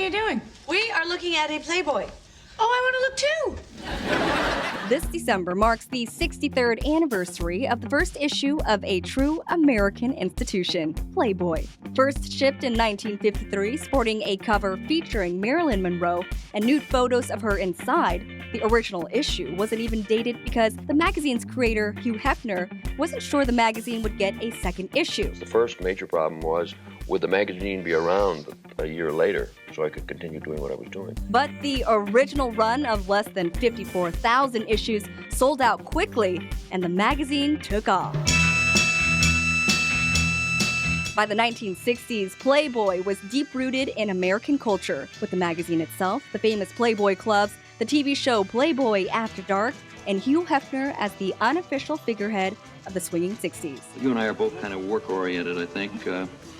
you doing? We are looking at a Playboy. Oh, I want to look too. This December marks the 63rd anniversary of the first issue of a true American institution, Playboy. First shipped in 1953, sporting a cover featuring Marilyn Monroe and nude photos of her inside, the original issue wasn't even dated because the magazine's creator, Hugh Hefner, wasn't sure the magazine would get a second issue. The first major problem was, would the magazine be around a year later so I could continue doing what I was doing? But the original run of less than 54,000 issues sold out quickly, and the magazine took off. By the 1960s, Playboy was deep-rooted in American culture, with the magazine itself, the famous Playboy clubs, the TV show Playboy After Dark, and Hugh Hefner as the unofficial figurehead of the swinging 60s. You and I are both kind of work-oriented, I think,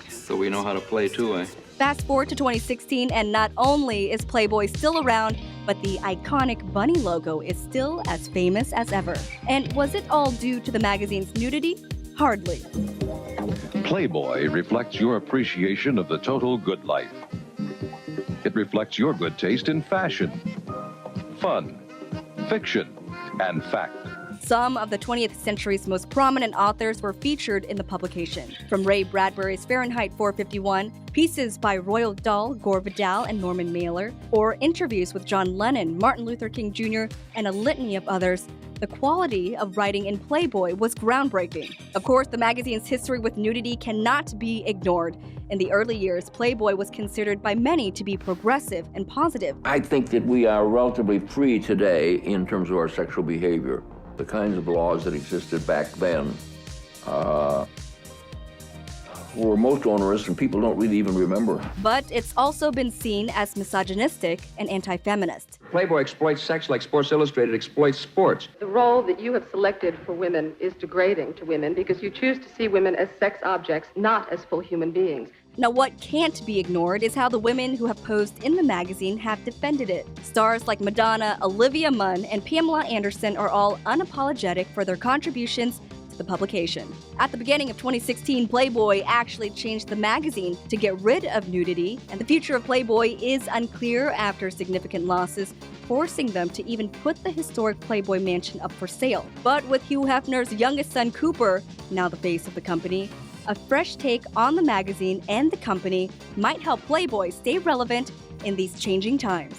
so we know how to play, too, Fast forward to 2016, and not only is Playboy still around, but the iconic bunny logo is still as famous as ever. And was it all due to the magazine's nudity? Hardly. Playboy reflects your appreciation of the total good life. It reflects your good taste in fashion, fun, fiction, and fact. Some of the 20th century's most prominent authors were featured in the publication. From Ray Bradbury's Fahrenheit 451, pieces by Roald Dahl, Gore Vidal, and Norman Mailer, or interviews with John Lennon, Martin Luther King Jr., and a litany of others, the quality of writing in Playboy was groundbreaking. Of course, the magazine's history with nudity cannot be ignored. In the early years, Playboy was considered by many to be progressive and positive. I think that we are relatively free today in terms of our sexual behavior. The kinds of laws that existed back then were most onerous, and people don't really even remember. But it's also been seen as misogynistic and anti-feminist. Playboy exploits sex like Sports Illustrated exploits sports. The role that you have selected for women is degrading to women because you choose to see women as sex objects, not as full human beings. Now, what can't be ignored is how the women who have posed in the magazine have defended it. Stars like Madonna, Olivia Munn, and Pamela Anderson are all unapologetic for their contributions to the publication. At the beginning of 2016, Playboy actually changed the magazine to get rid of nudity, and the future of Playboy is unclear after significant losses, forcing them to even put the historic Playboy mansion up for sale. But with Hugh Hefner's youngest son, Cooper, now the face of the company, a fresh take on the magazine and the company might help Playboy stay relevant in these changing times.